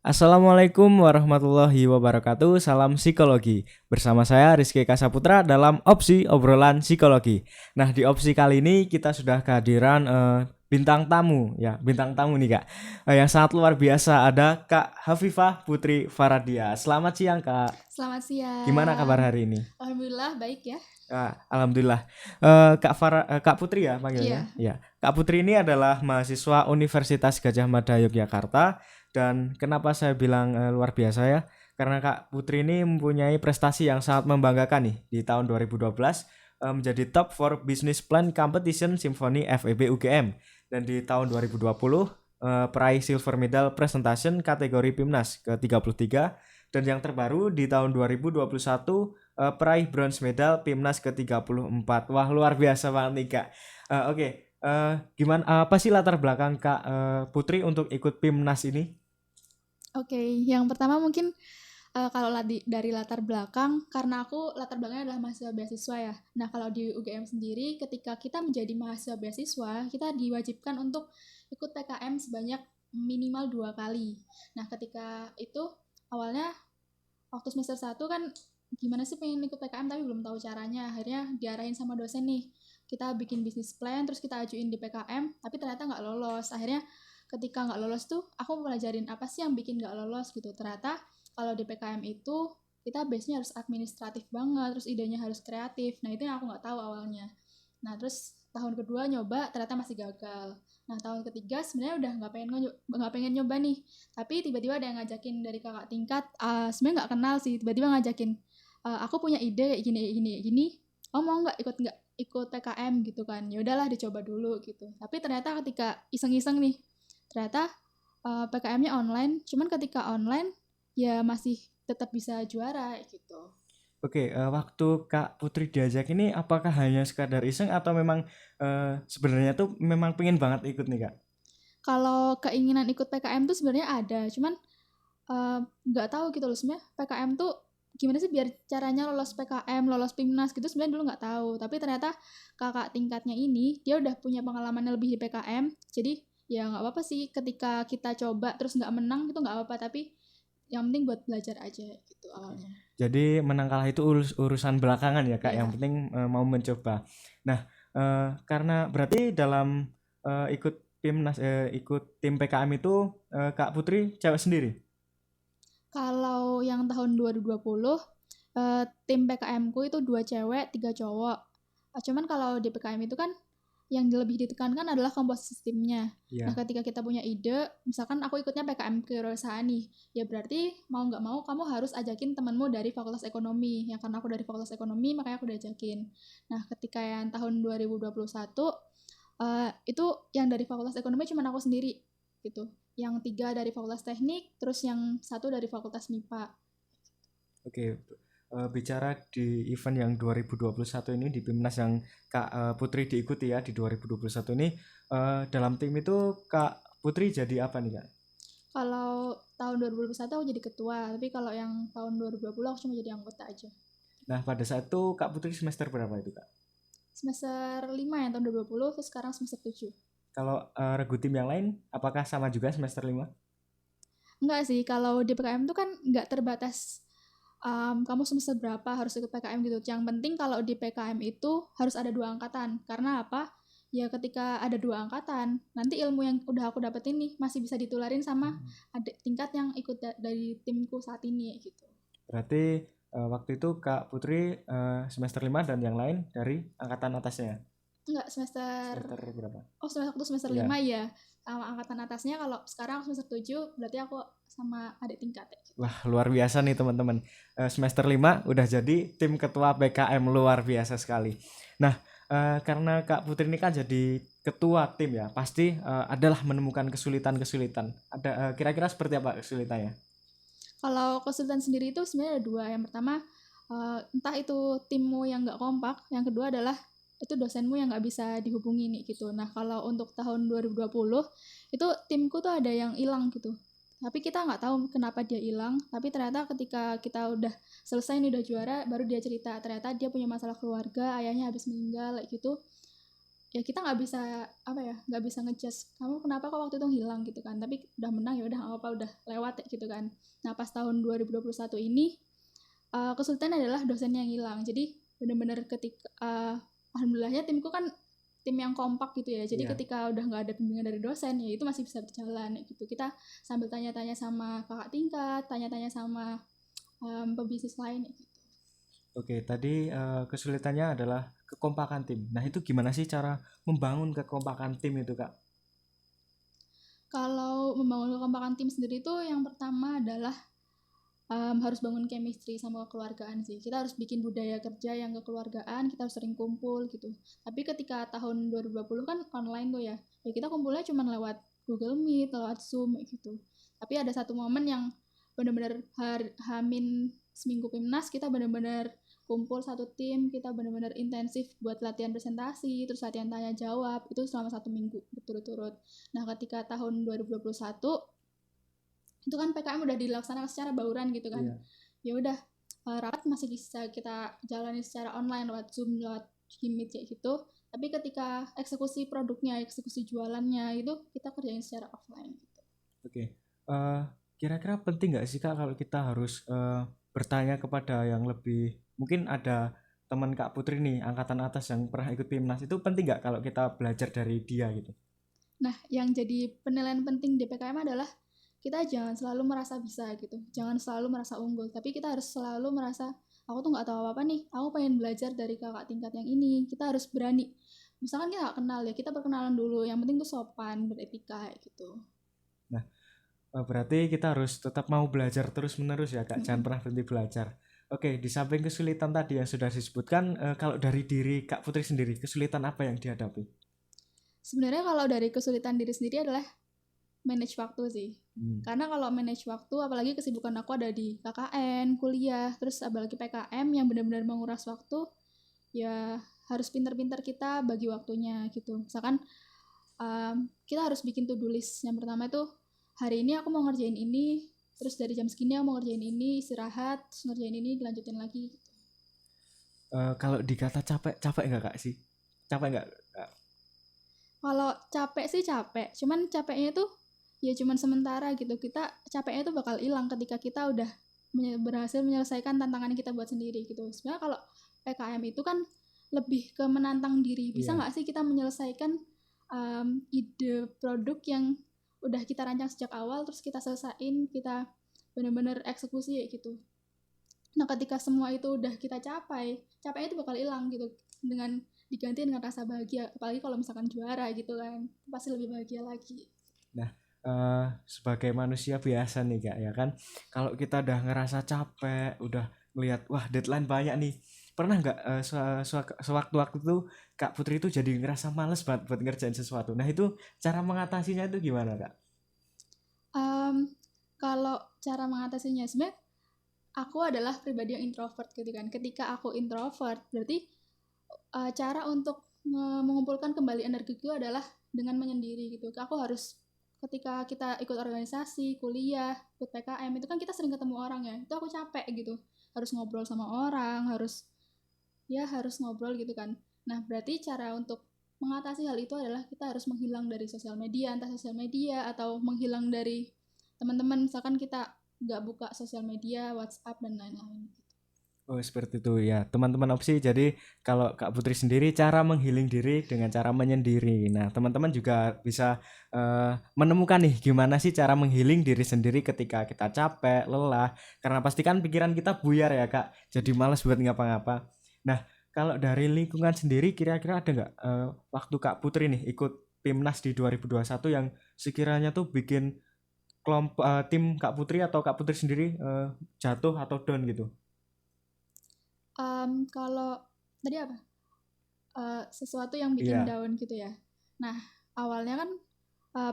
Assalamualaikum warahmatullahi wabarakatuh. Salam psikologi. Bersama saya Rizky Kasaputra dalam opsi obrolan psikologi. Nah, di opsi kali ini kita sudah kehadiran bintang tamu ya, bintang tamu nih Kak. Yang sangat luar biasa ada Kak Hafifah Putri Faradia. Selamat siang Kak. Selamat Gimana kabar siang. hari ini? Alhamdulillah baik ya. Alhamdulillah. Kak Putri ya panggilnya. Iya. Ya. Kak Putri ini adalah mahasiswa Universitas Gadjah Mada Yogyakarta dan kenapa saya bilang luar biasa ya? Karena Kak Putri ini mempunyai prestasi yang sangat membanggakan nih di tahun 2012 menjadi top for Business Plan Competition Symphony FEB UGM dan di tahun 2020 peraih silver medal presentation kategori PIMNAS ke-33 dan yang terbaru di tahun 2021 peraih bronze medal PIMNAS ke-34. Wah, luar biasa banget nih, Kak. Oke. Gimana apa sih latar belakang Kak Putri untuk ikut PIMNAS ini? Oke, yang pertama mungkin kalau dari latar belakang, karena aku latar belakangnya adalah mahasiswa beasiswa ya. Nah, kalau di UGM sendiri, ketika kita menjadi mahasiswa beasiswa, kita diwajibkan untuk ikut PKM sebanyak minimal 2 kali. Nah, ketika itu awalnya waktu semester 1 kan gimana sih pengen ikut PKM tapi belum tahu caranya. Akhirnya diarahin sama dosen nih. Kita bikin bisnis plan, terus kita ajuin di PKM, tapi ternyata nggak lolos. Akhirnya ketika nggak lolos tuh, aku pelajarin apa sih yang bikin nggak lolos gitu. Ternyata kalau di PKM itu kita base-nya harus administratif banget, terus idenya harus kreatif. Nah itu yang aku nggak tahu awalnya. Nah terus tahun kedua nyoba ternyata masih gagal. Nah tahun ketiga sebenarnya udah nggak pengen nyoba nih, tapi tiba-tiba ada yang ngajakin dari kakak tingkat, sebenarnya nggak kenal sih, tiba-tiba ngajakin, aku punya ide kayak gini gini gini, oh mau nggak ikut PKM gitu kan. Ya udahlah dicoba dulu gitu, tapi ternyata ketika iseng-iseng nih, ternyata PKM-nya online, cuman ketika online ya masih tetap bisa juara gitu. Oke, waktu Kak Putri diajak ini apakah hanya sekadar iseng atau memang sebenarnya tuh memang pengen banget ikut nih, Kak? Kalau keinginan ikut PKM tuh sebenarnya ada, cuman nggak tahu gitu loh sebenarnya PKM tuh gimana sih biar caranya lolos PKM, lolos PIMNAS gitu sebenarnya dulu nggak tahu. Tapi ternyata kakak tingkatnya ini dia udah punya pengalaman lebih di PKM. Jadi ya nggak apa-apa sih ketika kita coba terus nggak menang itu nggak apa-apa. Tapi yang penting buat belajar aja gitu Oke. awalnya. Jadi menang kalah itu urusan belakangan ya, Kak, yang Iya. penting mau mencoba. Nah, karena berarti dalam ikut ikut tim PKM itu Kak Putri cewek sendiri? Kalau yang tahun 2020 tim PKM-ku itu 2 cewek 3 cowok. Cuman kalau di PKM itu kan yang lebih ditekankan adalah komposisi timnya. Nah, Iya. ketika kita punya ide, misalkan aku ikutnya PKM kewirausahaan nih, ya berarti mau nggak mau kamu harus ajakin temanmu dari Fakultas Ekonomi. Ya karena aku dari Fakultas Ekonomi, makanya aku diajakin. Nah, ketika yang tahun 2021, itu yang dari Fakultas Ekonomi cuma aku sendiri gitu. Yang 3 dari Fakultas Teknik, terus yang 1 dari Fakultas MIPA. Oke, bicara di event yang 2021 ini di PIMNAS yang Kak Putri diikuti ya di 2021 ini dalam tim itu Kak Putri jadi apa nih, Kak? Kalau tahun 2021 aku jadi ketua, tapi kalau yang tahun 2020 aku cuma jadi anggota aja. Nah, pada saat itu Kak Putri semester berapa itu, Kak? Semester 5 ya tahun 2020, terus sekarang semester 7. Kalau regu tim yang lain apakah sama juga semester 5? Enggak sih, kalau di PKM itu kan nggak terbatas kamu semester berapa harus ikut PKM gitu. Yang penting kalau di PKM itu harus ada 2 angkatan. Karena apa? Ya ketika ada 2 angkatan, nanti ilmu yang udah aku dapetin nih masih bisa ditularin sama adik tingkat yang ikut dari timku saat ini gitu. Berarti waktu itu Kak Putri semester 5 dan yang lain dari angkatan atasnya. Enggak, semester Semester berapa? oh semester Iya. 5 ya. Sama angkatan atasnya kalau sekarang semester 7 berarti aku sama adik tingkat ya gitu. Wah, luar biasa nih teman-teman. Semester 5 udah jadi tim ketua PKM, luar biasa sekali. Nah, karena Kak Putri ini kan jadi ketua tim ya, pasti adalah menemukan kesulitan-kesulitan. Ada kira-kira seperti apa kesulitannya? Kalau kesulitan sendiri itu sebenarnya ada 2. Yang pertama, entah itu timmu yang nggak kompak, yang kedua adalah itu dosenmu yang nggak bisa dihubungi nih gitu. Nah kalau untuk tahun 2020 itu timku tuh ada yang hilang gitu. Tapi kita nggak tahu kenapa dia hilang. Tapi ternyata ketika kita udah selesai nih udah juara, baru dia cerita ternyata dia punya masalah keluarga, ayahnya habis meninggal kayak gitu. ya kita nggak bisa apa ya, nggak bisa ngejudge kamu kenapa kok waktu itu hilang gitu kan, tapi udah menang ya udah nggak apa-apa, udah lewat ya gitu kan. Nah pas tahun 2021 ini kesulitan adalah dosennya yang hilang, jadi benar-benar ketika alhamdulillahnya timku kan tim yang kompak gitu ya, jadi Iya. ketika udah nggak ada bimbingan dari dosen ya itu masih bisa berjalan ya gitu, kita sambil tanya-tanya sama kakak tingkat, tanya-tanya sama pebisnis lain ya gitu. Oke, tadi kesulitannya adalah kekompakan tim. Nah, itu gimana sih cara membangun kekompakan tim itu, Kak? Kalau membangun kekompakan tim sendiri itu yang pertama adalah harus bangun chemistry sama kekeluargaan sih. Kita harus bikin budaya kerja yang kekeluargaan, kita harus sering kumpul gitu. Tapi ketika tahun 2020 kan online tuh ya, ya kita kumpulnya cuma lewat Google Meet, lewat Zoom gitu. Tapi ada satu momen yang benar-benar hamin seminggu Pimnas, kita benar-benar kumpul satu tim, kita benar-benar intensif buat latihan presentasi, terus latihan tanya jawab, itu selama 1 minggu berturut-turut. Nah ketika tahun 2021 itu kan PKM udah dilaksanakan secara bauran gitu kan, Iya. ya udah rapat masih bisa kita jalani secara online lewat Zoom, lewat Meet kayak gitu, tapi ketika eksekusi produknya, eksekusi jualannya itu kita kerjain secara offline gitu. Oke. Eh, kira-kira penting nggak sih, Kak, kalau kita harus bertanya kepada yang lebih, mungkin ada teman Kak Putri nih, angkatan atas yang pernah ikut PIMNAS, itu penting nggak kalau kita belajar dari dia gitu? Nah yang jadi penilaian penting di PKM adalah kita jangan selalu merasa bisa gitu, jangan selalu merasa unggul, tapi kita harus selalu merasa aku tuh nggak tahu apa-apa nih, aku pengen belajar dari kakak tingkat yang ini. Kita harus berani, misalkan kita nggak kenal ya, kita perkenalan dulu, yang penting tuh sopan, beretika gitu. Nah, berarti kita harus tetap mau belajar terus-menerus ya, Kak. Jangan Mm-mm. pernah berhenti belajar. Oke, di samping kesulitan tadi yang sudah disebutkan, kalau dari diri Kak Putri sendiri, kesulitan apa yang dihadapi? Sebenarnya kalau dari kesulitan diri sendiri adalah manage waktu sih. Hmm. Karena kalau manage waktu, apalagi kesibukan aku ada di KKN, kuliah, terus apalagi PKM yang benar-benar menguras waktu, ya harus pintar-pintar kita bagi waktunya gitu. Misalkan kita harus bikin to-do list. Yang pertama itu hari ini aku mau ngerjain ini, terus dari jam segini aku mau ngerjain ini, istirahat, terus ngerjain ini, dilanjutin lagi. Gitu. Kalau dikata capek, capek nggak, Kak, sih? Capek nggak, Kak? Kalau capek sih capek, cuman capeknya tuh ya cuman sementara gitu. Kita capeknya tuh bakal hilang ketika kita udah berhasil menyelesaikan tantangan yang kita buat sendiri gitu. Sebenarnya kalau PKM itu kan lebih ke menantang diri. Bisa Iya. nggak sih kita menyelesaikan ide produk yang udah kita rancang sejak awal, terus kita selesain, kita benar-benar eksekusi ya gitu. Nah ketika semua itu udah kita capai, capeknya itu bakal hilang gitu, dengan diganti dengan rasa bahagia, apalagi kalau misalkan juara gitu kan, pasti lebih bahagia lagi. Nah, sebagai manusia biasa nih, Kak, ya kan, kalau kita udah ngerasa capek, udah ngelihat, wah deadline banyak nih, pernah nggak sewaktu-waktu tuh Kak Putri itu jadi ngerasa males banget buat ngerjain sesuatu. Nah, itu cara mengatasinya itu gimana, Kak? Kalau cara mengatasinya, sebenarnya aku adalah pribadi yang introvert gitu kan. Ketika aku introvert, berarti cara untuk mengumpulkan kembali energiku adalah dengan menyendiri gitu. Aku harus ketika kita ikut organisasi, kuliah, ikut PKM itu kan kita sering ketemu orang ya. Itu aku capek gitu. Harus ngobrol sama orang, harus ngobrol gitu kan. Nah, berarti cara untuk mengatasi hal itu adalah kita harus menghilang dari sosial media, entah sosial media atau menghilang dari teman-teman. Misalkan kita nggak buka sosial media, WhatsApp dan lain-lain. Oh, seperti itu ya, teman-teman opsi. Jadi, kalau Kak Putri sendiri cara menghealing diri dengan cara menyendiri. Nah, teman-teman juga bisa menemukan nih gimana sih cara menghealing diri sendiri ketika kita capek, lelah. Karena pastikan pikiran kita buyar ya, Kak. Jadi malas buat ngapa-ngapa. Nah, kalau dari lingkungan sendiri kira-kira ada nggak waktu Kak Putri nih ikut PIMNAS di 2021 yang sekiranya tuh bikin kelompok tim Kak Putri atau Kak Putri sendiri jatuh atau down gitu? Kalau tadi apa? Sesuatu yang bikin Iya. down gitu ya. Nah, awalnya kan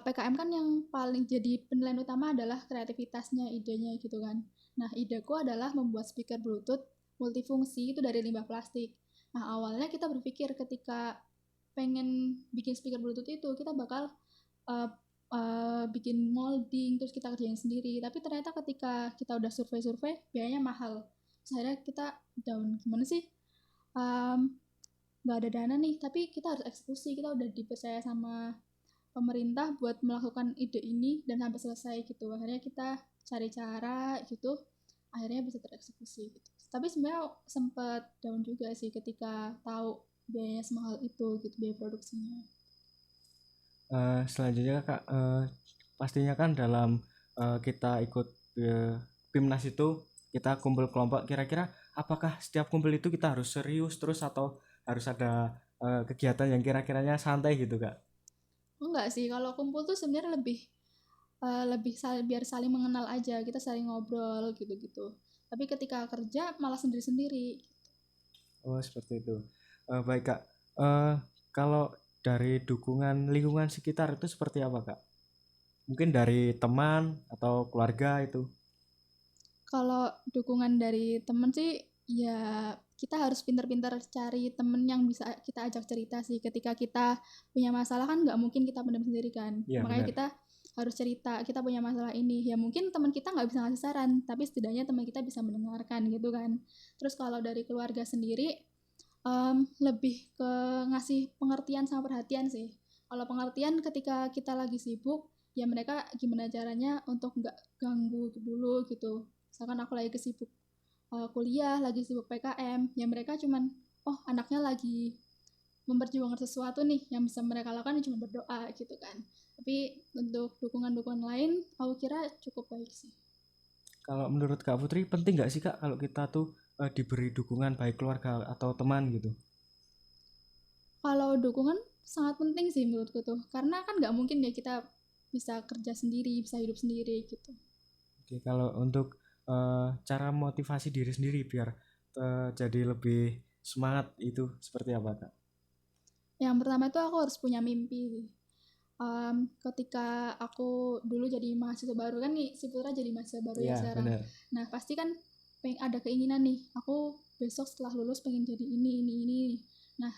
PKM kan yang paling jadi penilaian utama adalah kreativitasnya, idenya gitu kan. Nah, ideku adalah membuat speaker Bluetooth multifungsi itu dari limbah plastik. Nah, awalnya kita berpikir ketika pengen bikin speaker Bluetooth itu kita bakal uh, bikin molding terus kita kerjain sendiri. Tapi ternyata ketika kita udah survei-survei biayanya mahal. Terus akhirnya kita down, gimana sih? Um, nggak ada dana nih, tapi kita harus eksekusi, kita udah dipercaya sama pemerintah buat melakukan ide ini dan sampai selesai gitu. Akhirnya kita cari cara gitu, akhirnya bisa tereksekusi gitu. Tapi sebenarnya sempat down juga sih ketika tahu biayanya semahal itu gitu, biaya produksinya. Selanjutnya Kak, pastinya kan dalam kita ikut PIMNAS itu kita kumpul kelompok, kira-kira apakah setiap kumpul itu kita harus serius terus atau harus ada kegiatan yang kira-kiranya santai gitu Kak? Enggak sih, kalau kumpul tuh sebenarnya biar saling mengenal aja, kita saling ngobrol gitu-gitu. Tapi ketika kerja malah sendiri-sendiri. Oh seperti itu. Baik Kak, Eh, kalau dari dukungan lingkungan sekitar itu seperti apa Kak? Mungkin dari teman atau keluarga itu? Kalau dukungan dari temen sih, ya kita harus pintar-pintar cari temen yang bisa kita ajak cerita sih. Ketika kita punya masalah kan nggak mungkin kita pendam sendiri kan. Iya Makanya benar. kita harus cerita, kita punya masalah ini. Ya mungkin teman kita nggak bisa ngasih saran, tapi setidaknya teman kita bisa mendengarkan gitu kan. Terus kalau dari keluarga sendiri, lebih ke ngasih pengertian sama perhatian sih. Kalau pengertian ketika kita lagi sibuk, ya mereka gimana caranya untuk nggak ganggu dulu gitu. Misalkan aku lagi kesibuk kuliah, lagi sibuk PKM, ya mereka cuman, oh anaknya lagi memperjuangkan sesuatu nih, yang bisa mereka lakukan cuma berdoa gitu kan. Tapi untuk dukungan-dukungan lain, aku kira cukup baik sih. Kalau menurut Kak Putri penting nggak sih Kak kalau kita tuh diberi dukungan baik keluarga atau teman gitu? Kalau dukungan sangat penting sih menurutku tuh, karena kan nggak mungkin ya kita bisa kerja sendiri, bisa hidup sendiri gitu. Oke, kalau untuk cara motivasi diri sendiri biar jadi lebih semangat itu seperti apa Kak? Yang pertama itu aku harus punya mimpi sih. Ketika aku dulu jadi mahasiswa baru kan nih, si Putra jadi mahasiswa baru ya Iya sekarang. benar. Nah pasti kan pengen ada keinginan nih, aku besok setelah lulus pengen jadi ini. Nah,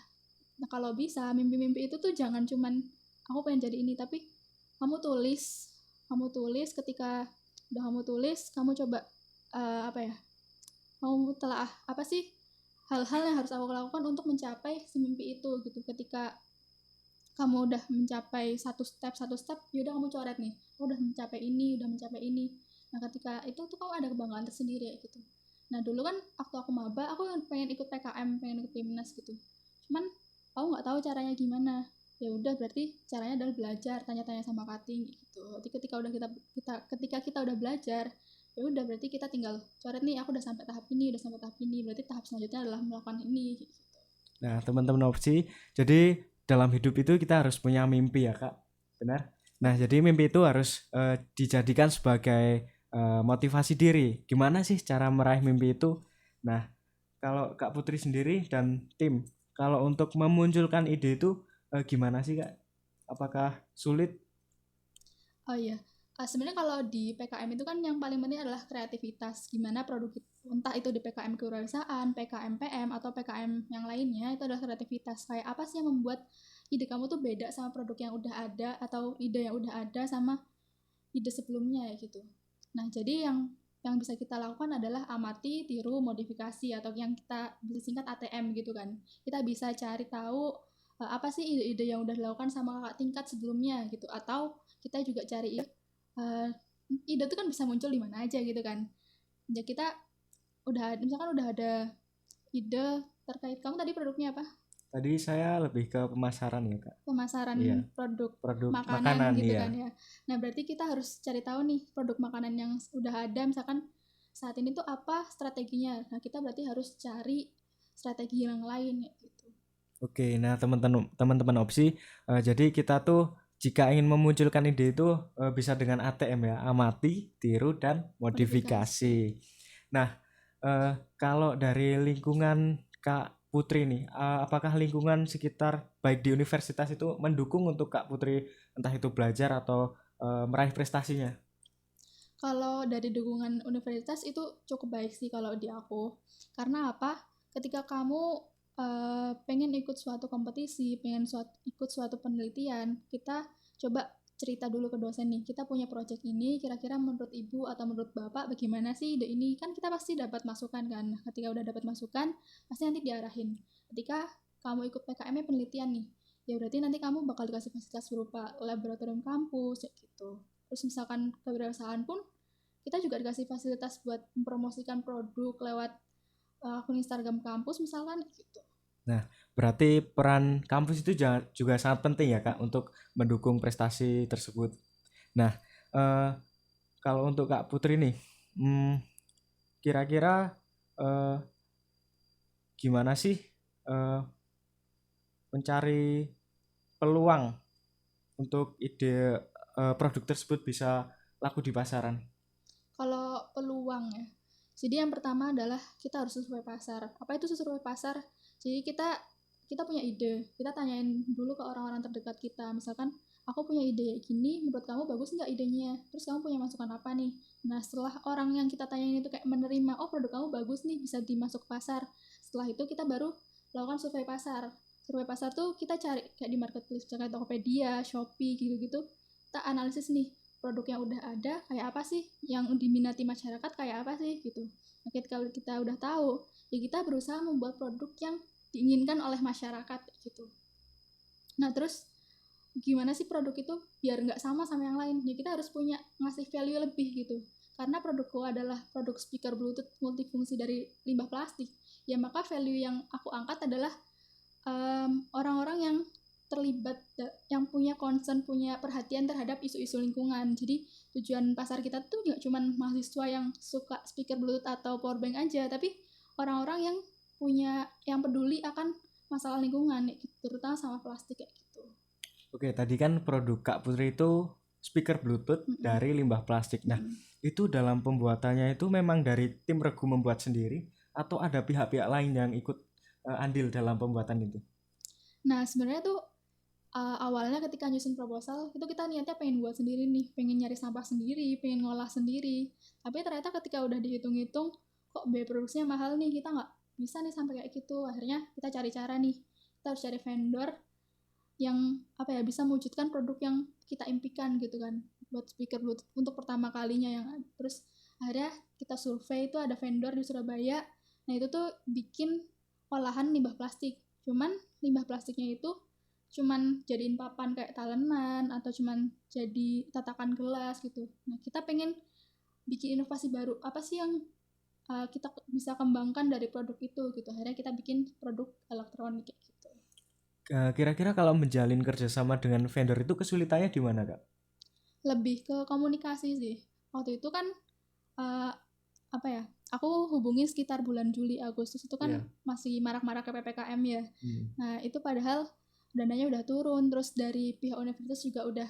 kalau bisa mimpi-mimpi itu tuh jangan cuman aku pengen jadi ini, tapi kamu tulis, ketika udah kamu tulis, kamu coba apa ya? Kamu telah apa sih hal-hal yang harus aku lakukan untuk mencapai si mimpi itu gitu. Ketika kamu udah mencapai satu step yaudah kamu coret nih, aku udah mencapai ini, nah ketika itu tuh kamu ada kebanggaan tersendiri gitu. Nah dulu kan waktu aku maba aku pengen ikut PKM, pengen ikut PIMNAS gitu, cuman aku nggak tahu caranya gimana. Ya udah berarti caranya adalah belajar, tanya-tanya sama kating gitu. Jadi ketika kita udah belajar, ya udah berarti kita tinggal coret nih, aku udah sampai tahap ini, berarti tahap selanjutnya adalah melakukan ini gitu. Nah teman-teman opsi, jadi dalam hidup itu kita harus punya mimpi ya Kak, benar? Nah Ya. jadi mimpi itu harus dijadikan sebagai motivasi diri. Gimana sih cara meraih mimpi itu? Nah kalau Kak Putri sendiri dan tim, kalau untuk memunculkan ide itu gimana sih Kak? Apakah sulit? Oh iya, sebenarnya kalau di PKM itu kan yang paling penting adalah kreativitas. Gimana produk entah itu di PKM kewirausahaan, PKM PM atau PKM yang lainnya itu adalah kreativitas. Kayak apa sih yang membuat ide kamu tuh beda sama produk yang udah ada atau ide yang udah ada sama ide sebelumnya ya gitu. Nah, jadi yang bisa kita lakukan adalah amati, tiru, modifikasi atau yang kita bisa singkat ATM gitu kan. Kita bisa cari tahu apa sih ide-ide yang udah dilakukan sama kakak tingkat sebelumnya gitu, atau kita juga cari ide itu kan bisa muncul di mana aja gitu kan. Ya kita misalkan udah ada ide terkait kamu tadi produknya apa? Tadi saya lebih ke pemasaran ya Kak. Iya, Pemasaran produk produk makanan makanan gitu iya. kan ya. Nah, berarti kita harus cari tahu nih produk makanan yang udah ada misalkan saat ini tuh apa strateginya. Nah, kita berarti harus cari strategi yang lain ya gitu. Oke, nah teman-teman opsi, jadi kita tuh jika ingin memunculkan ide itu bisa dengan ATM ya, amati, tiru, dan Modifikasi. modifikasi. Nah, kalau dari lingkungan Kak Putri nih, apakah lingkungan sekitar baik di universitas itu mendukung untuk Kak Putri entah itu belajar atau meraih prestasinya? Kalau dari dukungan universitas itu cukup baik sih kalau di aku. Karena apa? Ketika kamu pengen ikut suatu kompetisi, ikut suatu penelitian, kita coba cerita dulu ke dosen nih, kita punya project ini, kira-kira menurut ibu atau menurut bapak bagaimana sih ide ini? Kan kita pasti dapat masukan kan. Nah, ketika udah dapat masukan, pasti nanti diarahin. Ketika kamu ikut PKM-nya penelitian nih, ya berarti nanti kamu bakal dikasih fasilitas berupa laboratorium kampus kayak gitu. Terus misalkan kewirausahaan pun kita juga dikasih fasilitas buat mempromosikan produk lewat akun Instagram kampus misalkan gitu. Nah, berarti peran kampus itu juga sangat penting ya Kak untuk mendukung prestasi tersebut. Nah, eh, kalau untuk Kak Putri nih, kira-kira eh, gimana sih eh, mencari peluang untuk ide produk tersebut bisa laku di pasaran? Kalau peluang ya, jadi yang pertama adalah kita harus sesuai pasar. Apa itu sesuai pasar? Jadi kita punya ide, kita tanyain dulu ke orang-orang terdekat kita. Misalkan aku punya ide gini, menurut kamu bagus nggak idenya? Terus kamu punya masukan apa nih? Nah, setelah orang yang kita tanyain itu kayak menerima, oh produk kamu bagus nih, bisa dimasuk ke pasar. Setelah itu kita baru lakukan survei pasar. Survei pasar tuh kita cari kayak di marketplace, misalkan Tokopedia, Shopee gitu-gitu. Kita analisis nih, produk yang udah ada kayak apa sih, yang diminati masyarakat kayak apa sih gitu. Nah, ketika kita udah tahu, ya kita berusaha membuat produk yang diinginkan oleh masyarakat gitu. Nah terus gimana sih produk itu biar nggak sama yang lain? Ya kita harus punya ngasih value lebih gitu. Karena produkku adalah produk speaker Bluetooth multifungsi dari limbah plastik, ya maka value yang aku angkat adalah orang-orang yang terlibat, yang punya concern, punya perhatian terhadap isu-isu lingkungan. Jadi tujuan pasar kita tuh nggak cuma mahasiswa yang suka speaker Bluetooth atau powerbank aja, tapi orang-orang yang yang peduli akan masalah lingkungan, terutama sama plastik kayak gitu. Oke, tadi kan produk Kak Putri itu speaker Bluetooth dari limbah plastik. Nah, itu dalam pembuatannya itu memang dari tim Regu membuat sendiri atau ada pihak-pihak lain yang ikut andil dalam pembuatan itu? Nah, sebenarnya tuh awalnya ketika nyusun proposal itu kita niatnya pengen buat sendiri nih, pengen nyari sampah sendiri, pengen ngolah sendiri. Tapi ternyata ketika udah dihitung-hitung kok biaya produksinya mahal nih, kita nggak bisa nih sampai kayak gitu. Akhirnya kita cari cara nih, kita harus cari vendor yang bisa mewujudkan produk yang kita impikan gitu kan, buat speaker Bluetooth untuk pertama kalinya. Terus akhirnya kita survei, itu ada vendor di Surabaya. Nah itu tuh bikin olahan limbah plastik, cuman limbah plastiknya itu cuman jadiin papan kayak talenan atau cuman jadi tatakan gelas gitu. Nah kita pengen bikin inovasi baru, apa sih yang kita bisa kembangkan dari produk itu gitu. Akhirnya kita bikin produk elektronik kayak gitu. Kira-kira kalau menjalin kerjasama dengan vendor itu kesulitannya di mana, Kak? Lebih ke komunikasi sih. Waktu itu kan aku hubungi sekitar bulan Juli Agustus itu kan masih marak-marak ke PPKM ya. Nah itu padahal dananya udah turun, terus dari pihak universitas juga udah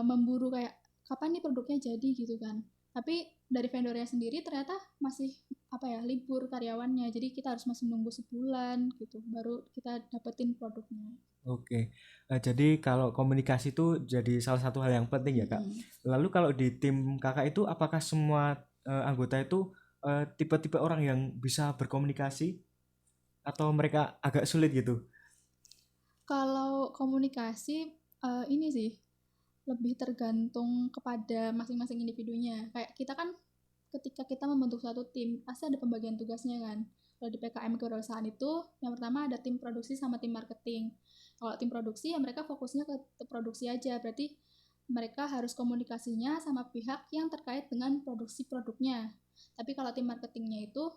memburu kayak kapan nih produknya jadi gitu kan. Tapi dari vendornya sendiri ternyata masih libur karyawannya, jadi kita harus masih nunggu sebulan gitu baru kita dapetin produknya. Oke, jadi kalau komunikasi itu jadi salah satu hal yang penting ya Kak. Lalu kalau di tim Kakak itu apakah semua anggota itu tipe-tipe orang yang bisa berkomunikasi atau mereka agak sulit gitu? Kalau komunikasi ini sih lebih tergantung kepada masing-masing individunya. Kayak kita kan ketika kita membentuk suatu tim pasti ada pembagian tugasnya kan. Kalau di PKM kewirausahaan itu yang pertama ada tim produksi sama tim marketing. Kalau tim produksi ya mereka fokusnya ke produksi aja, berarti mereka harus komunikasinya sama pihak yang terkait dengan produksi produknya. Tapi kalau tim marketingnya itu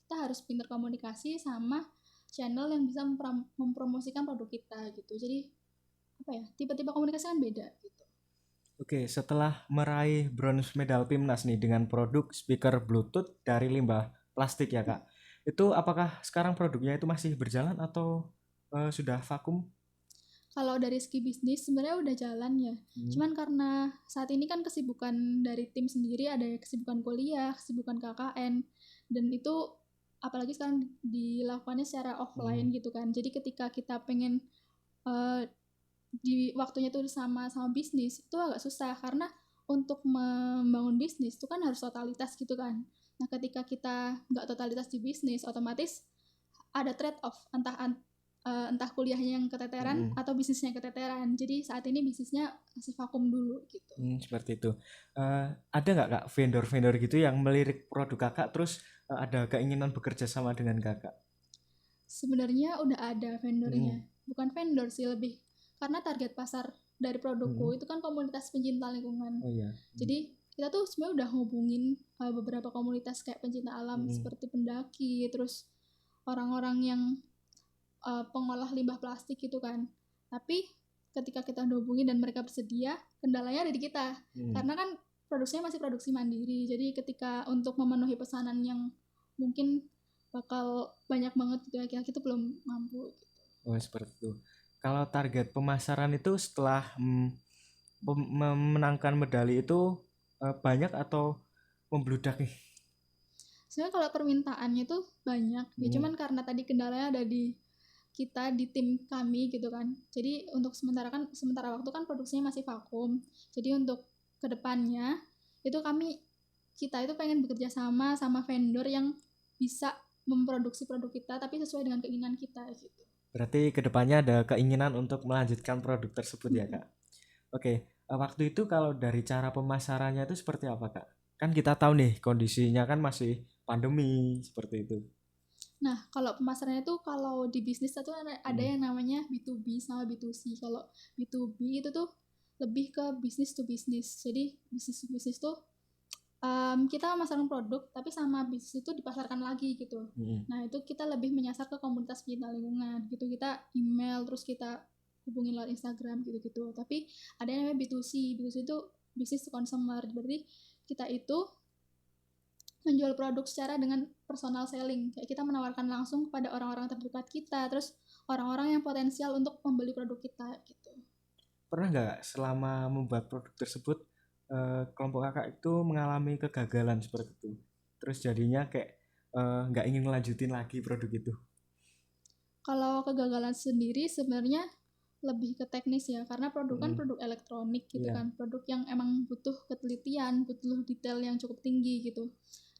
kita harus pintar komunikasi sama channel yang bisa mempromosikan produk kita gitu. Jadi tipe-tipe komunikasi kan beda gitu. Oke, setelah meraih bronze medal PIMNAS nih dengan produk speaker Bluetooth dari limbah plastik ya Kak. Itu apakah sekarang produknya itu masih berjalan atau sudah vakum? Kalau dari segi bisnis sebenarnya udah jalan ya. Cuman karena saat ini kan kesibukan dari tim sendiri, ada kesibukan kuliah, kesibukan KKN, dan itu apalagi sekarang dilakukannya secara offline gitu kan. Jadi ketika kita pengen di waktunya itu sama bisnis itu agak susah, karena untuk membangun bisnis itu kan harus totalitas gitu kan. Nah ketika kita nggak totalitas di bisnis, otomatis ada trade off entah kuliahnya yang keteteran atau bisnisnya yang keteteran. Jadi saat ini bisnisnya masih vakum dulu gitu. Seperti itu. Ada nggak Kak vendor-vendor gitu yang melirik produk Kakak terus ada keinginan bekerja sama dengan Kakak? Sebenarnya udah ada vendornya. Hmm. Bukan vendor sih, lebih karena target pasar dari produkku itu kan komunitas pencinta lingkungan. Oh iya. Jadi kita tuh sebenarnya udah hubungin beberapa komunitas kayak pencinta alam seperti pendaki, terus orang-orang yang pengolah limbah plastik gitu kan. Tapi ketika kita udah hubungin dan mereka bersedia, kendalanya ada di kita. Karena kan produksinya masih produksi mandiri. Jadi ketika untuk memenuhi pesanan yang mungkin bakal banyak banget gitu ya, kita belum mampu gitu. Oh seperti itu. Kalau target pemasaran itu setelah memenangkan medali itu banyak atau membludak nih? Sebenarnya kalau permintaannya tuh banyak, ya cuman karena tadi kendalanya ada di kita, di tim kami gitu kan. Jadi untuk sementara waktu kan produksinya masih vakum. Jadi untuk kedepannya itu kita itu pengen bekerja sama vendor yang bisa memproduksi produk kita tapi sesuai dengan keinginan kita gitu. Berarti kedepannya ada keinginan untuk melanjutkan produk tersebut ya Kak? Oke, waktu itu kalau dari cara pemasarannya itu seperti apa Kak? Kan kita tahu nih kondisinya kan masih pandemi seperti itu. Nah, kalau pemasarannya tuh kalau di bisnis itu ada yang namanya B2B sama B2C. Kalau B2B itu tuh lebih ke bisnis to bisnis. Jadi bisnis to bisnis tuh kita memasarkan produk tapi sama bisnis itu dipasarkan lagi gitu. Nah, itu kita lebih menyasar ke komunitas pencinta lingkungan gitu. Kita email terus kita hubungin lewat Instagram gitu-gitu. Tapi ada yang namanya B2C. B2C itu business to consumer. Berarti kita itu menjual produk secara dengan personal selling. Kayak kita menawarkan langsung kepada orang-orang terdekat kita, terus orang-orang yang potensial untuk membeli produk kita gitu. Pernah nggak selama membuat produk tersebut kelompok kakak itu mengalami kegagalan seperti itu? Terus jadinya kayak nggak ingin ngelanjutin lagi produk itu? Kalau kegagalan sendiri sebenarnya lebih ke teknis ya, karena produk kan produk elektronik gitu kan, produk yang emang butuh ketelitian, butuh detail yang cukup tinggi gitu.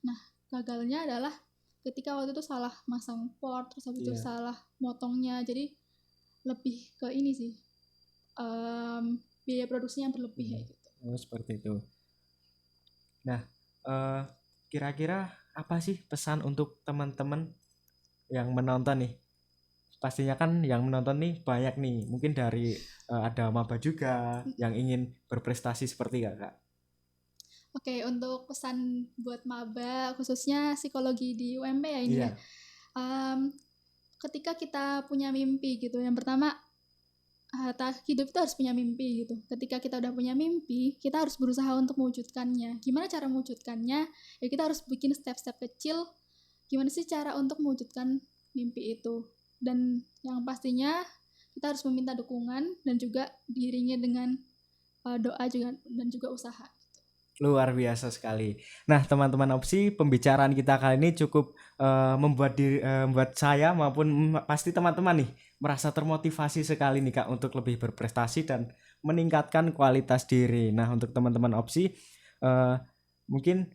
Nah, gagalnya adalah ketika waktu itu salah masang port, terus habis itu salah motongnya, jadi lebih ke ini sih, biaya produksinya yang berlebih ya gitu. Oh seperti itu. Nah, kira-kira apa sih pesan untuk teman-teman yang menonton nih? Pastinya kan yang menonton nih banyak nih, mungkin dari ada maba juga yang ingin berprestasi seperti kakak. Oke, untuk pesan buat maba khususnya psikologi di UMB ya ini ya. Ketika kita punya mimpi gitu, yang pertama hidup itu harus punya mimpi gitu. Ketika kita udah punya mimpi, kita harus berusaha untuk mewujudkannya. Gimana cara mewujudkannya? Ya kita harus bikin step-step kecil. Gimana sih cara untuk mewujudkan mimpi itu? Dan yang pastinya kita harus meminta dukungan dan juga diiringi dengan doa juga dan juga usaha. Luar biasa sekali. Nah, teman-teman Opsi, pembicaraan kita kali ini cukup membuat saya maupun pasti teman-teman nih merasa termotivasi sekali nih Kak untuk lebih berprestasi dan meningkatkan kualitas diri. Nah, untuk teman-teman Opsi mungkin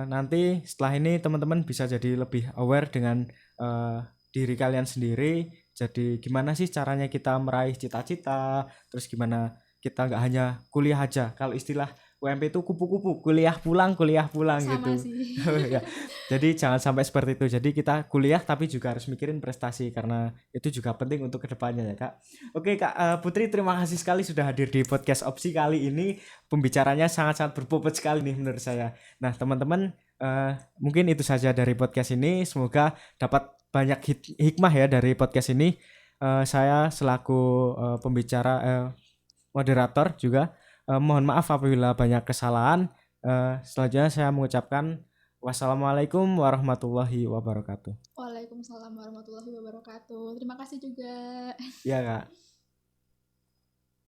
nanti setelah ini teman-teman bisa jadi lebih aware dengan diri kalian sendiri. Jadi gimana sih caranya kita meraih cita-cita, terus gimana kita nggak hanya kuliah aja. Kalau istilah UMP itu kupu-kupu, kuliah pulang Sama gitu. Sih. Ya. Jadi jangan sampai seperti itu. Jadi kita kuliah tapi juga harus mikirin prestasi karena itu juga penting untuk kedepannya ya Kak. Oke Kak Putri, terima kasih sekali sudah hadir di podcast Opsi kali ini. Pembicaranya sangat-sangat berbobot sekali nih menurut saya. Nah teman-teman mungkin itu saja dari podcast ini. Semoga dapat banyak hikmah ya dari podcast ini. Saya selaku pembicara moderator juga mohon maaf apabila banyak kesalahan. Selanjutnya saya mengucapkan wassalamualaikum warahmatullahi wabarakatuh. Waalaikumsalam warahmatullahi wabarakatuh. Terima kasih juga. Iya Kak.